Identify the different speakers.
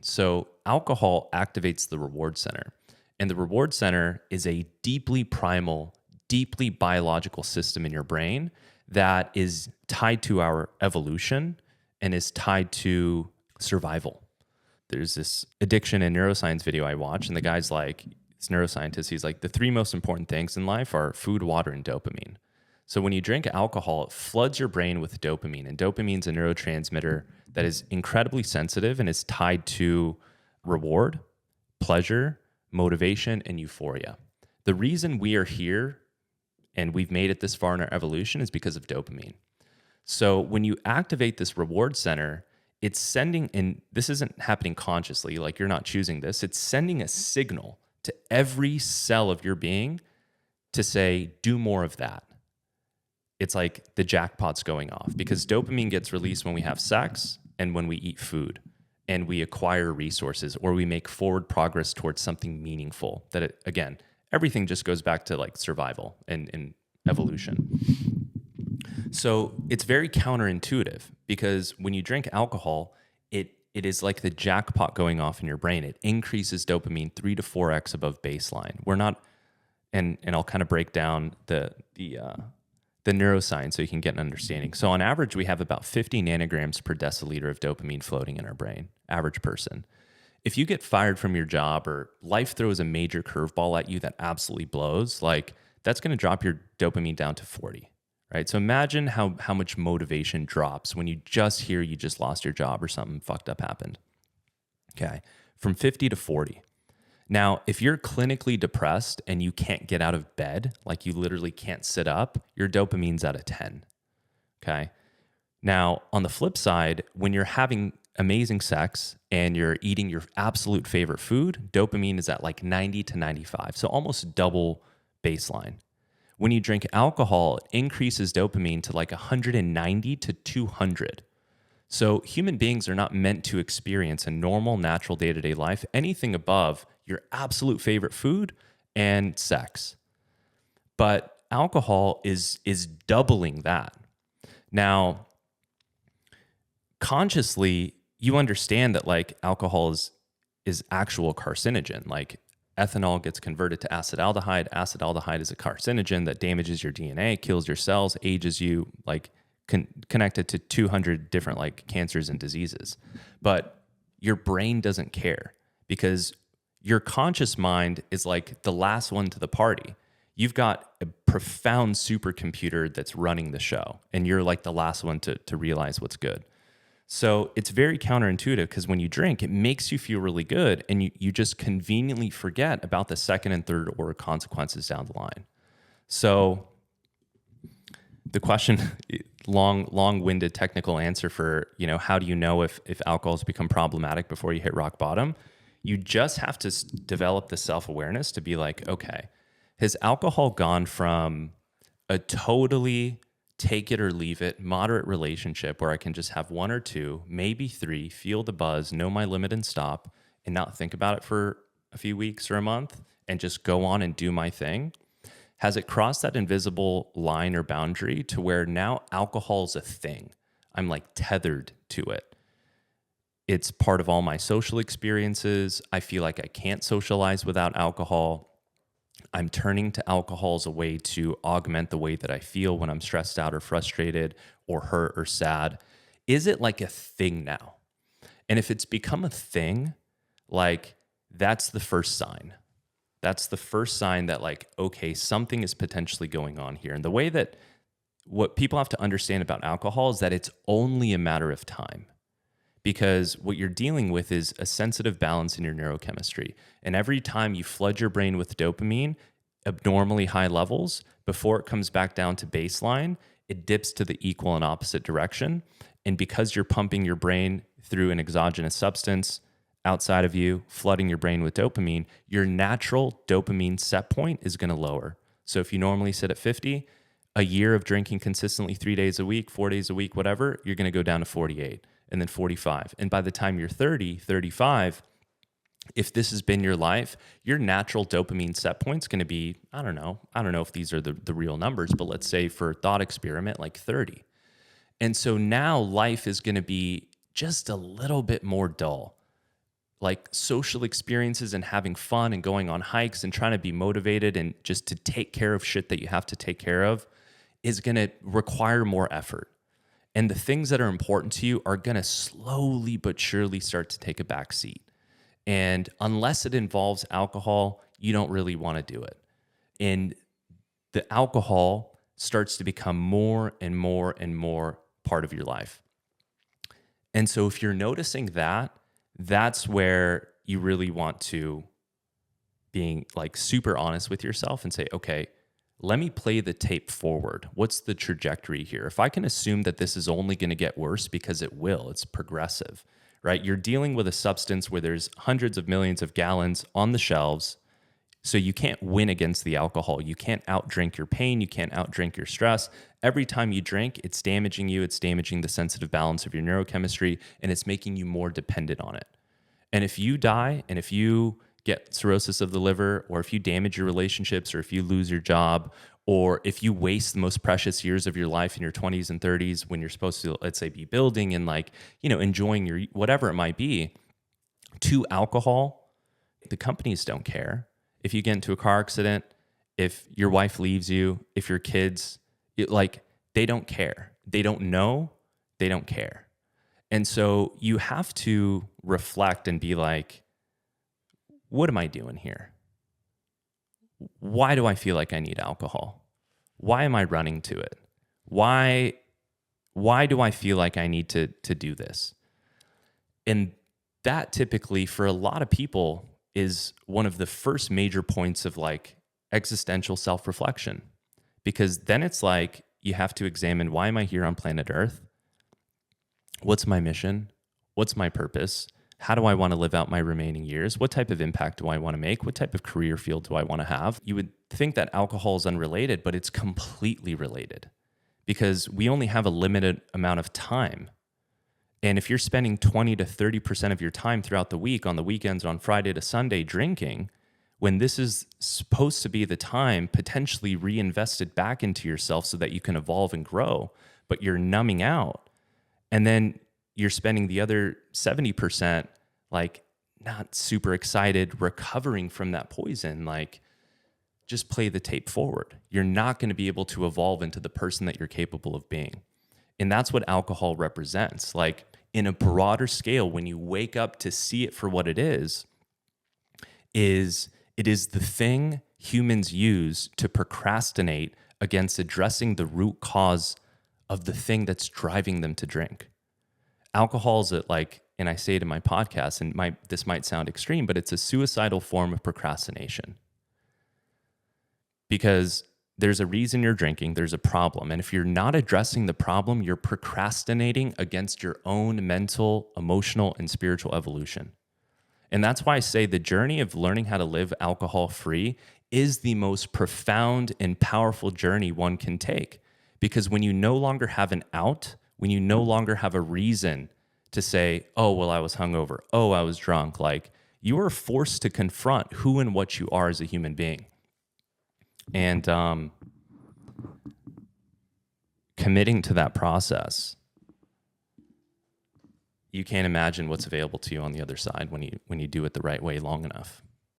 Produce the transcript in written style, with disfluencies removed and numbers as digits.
Speaker 1: So alcohol activates the reward center. And the reward center is a deeply primal, deeply biological system in your brain that is tied to our evolution and is tied to survival. There's this addiction and neuroscience video I watch, and the guy's like, this neuroscientist, he's like, the three most important things in life are food, water, and dopamine. So when you drink alcohol, it floods your brain with dopamine, and dopamine's a neurotransmitter that is incredibly sensitive and is tied to reward, pleasure, motivation, and euphoria. The reason we are here and we've made it this far in our evolution is because of dopamine. So when you activate this reward center, it's sending, and this isn't happening consciously, like you're not choosing this, it's sending a signal to every cell of your being to say, do more of that. It's like the jackpot's going off because dopamine gets released when we have sex and when we eat food and we acquire resources or we make forward progress towards something meaningful. That it, again, everything just goes back to like survival and evolution. So it's very counterintuitive because when you drink alcohol, it is like the jackpot going off in your brain. It increases dopamine 3 to 4x above baseline. We're not, and I'll kind of break down the neuroscience so you can get an understanding. So on average, we have about 50 nanograms per deciliter of dopamine floating in our brain, average person. If you get fired from your job or life throws a major curveball at you that absolutely blows, like that's going to drop your dopamine down to 40. Right. So imagine how much motivation drops when you just hear you just lost your job or something fucked up happened. Okay. From 50 to 40. Now, if you're clinically depressed and you can't get out of bed, like you literally can't sit up, your dopamine's at a 10. Okay. Now, on the flip side, when you're having amazing sex and you're eating your absolute favorite food, dopamine is at like 90 to 95. So almost double baseline. When you drink alcohol, it increases dopamine to like 190 to 200. So human beings are not meant to experience a normal, natural day-to-day life anything above your absolute favorite food and sex. But alcohol is doubling that. Now, consciously, you understand that like alcohol is actual carcinogen. Like ethanol gets converted to acetaldehyde. Acetaldehyde is a carcinogen that damages your DNA, kills your cells, ages you, like connected to 200 different like cancers and diseases. But your brain doesn't care because your conscious mind is like the last one to the party. You've got a profound supercomputer that's running the show, and you're like the last one to realize what's good. So it's very counterintuitive because when you drink, it makes you feel really good and you just conveniently forget about the second and third order consequences down the line. So the question, long-winded technical answer for, how do you know if alcohol has become problematic before you hit rock bottom? You just have to develop the self-awareness to be like, okay, has alcohol gone from a totally take it or leave it, moderate relationship where I can just have one or two, maybe three, feel the buzz, know my limit and stop, and not think about it for a few weeks or a month and just go on and do my thing? Has it crossed that invisible line or boundary to where now alcohol is a thing? I'm like tethered to it. It's part of all my social experiences. I feel like I can't socialize without alcohol. I'm turning to alcohol as a way to augment the way that I feel when I'm stressed out or frustrated or hurt or sad. Is it like a thing now? And if it's become a thing, like that's the first sign. That's the first sign that like, okay, something is potentially going on here. And the way that what people have to understand about alcohol is that it's only a matter of time. Because what you're dealing with is a sensitive balance in your neurochemistry. And every time you flood your brain with dopamine, abnormally high levels, before it comes back down to baseline, it dips to the equal and opposite direction. And because you're pumping your brain through an exogenous substance outside of you, flooding your brain with dopamine, your natural dopamine set point is going to lower. So if you normally sit at 50, a year of drinking consistently 3 days a week, 4 days a week, whatever, you're going to go down to 48. And then 45. And by the time you're 30, 35, if this has been your life, your natural dopamine set point's going to be, I don't know if these are the real numbers, but let's say for thought experiment, like 30. And so now life is going to be just a little bit more dull. like social experiences and having fun and going on hikes and trying to be motivated and just to take care of shit that you have to take care of is going to require more effort. And the things that are important to you are going to slowly but surely start to take a back seat. And unless it involves alcohol, you don't really want to do it. And the alcohol starts to become more and more and more part of your life. And so if you're noticing that, that's where you really want to being like super honest with yourself and say, okay, let me play the tape forward. What's the trajectory here? If I can assume that this is only going to get worse, because it will, it's progressive, right? You're dealing with a substance where there's hundreds of millions of gallons on the shelves. So you can't win against the alcohol. You can't outdrink your pain. You can't outdrink your stress. Every time you drink, it's damaging you. It's damaging the sensitive balance of your neurochemistry, and it's making you more dependent on it. And if you die, and if you get cirrhosis of the liver, or if you damage your relationships, or if you lose your job, or if you waste the most precious years of your life in your 20s and 30s when you're supposed to, let's say, be building and like, enjoying your whatever it might be, to alcohol, the companies don't care. If you get into a car accident, if your wife leaves you, if your kids, they don't care. They don't know. They don't care. And so you have to reflect and be like, what am I doing here? Why do I feel like I need alcohol? Why am I running to it? Why do I feel like I need to do this? And that typically, for a lot of people, is one of the first major points of like existential self-reflection, because then it's like you have to examine, why am I here on planet Earth? What's my mission? What's my purpose? How do I want to live out my remaining years? What type of impact do I want to make? What type of career field do I want to have? You would think that alcohol is unrelated, but it's completely related, because we only have a limited amount of time. And if you're spending 20 to 30% of your time throughout the week, on the weekends, on Friday to Sunday, drinking, when this is supposed to be the time potentially reinvested back into yourself so that you can evolve and grow, but you're numbing out, and then you're spending the other 70% like not super excited, recovering from that poison, like just play the tape forward. You're not going to be able to evolve into the person that you're capable of being. And that's what alcohol represents. Like, in a broader scale, when you wake up to see it for what it is it is the thing humans use to procrastinate against addressing the root cause of the thing that's driving them to drink. Alcohol is and I say it in my podcast, and this might sound extreme, but it's a suicidal form of procrastination. Because there's a reason you're drinking, there's a problem. And if you're not addressing the problem, you're procrastinating against your own mental, emotional, and spiritual evolution. And that's why I say the journey of learning how to live alcohol-free is the most profound and powerful journey one can take. Because when you no longer have an out, when you no longer have a reason to say, oh, well, I was hungover, oh, I was drunk, you are forced to confront who and what you are as a human being. And committing to that process, you can't imagine what's available to you on the other side when you do it the right way long enough.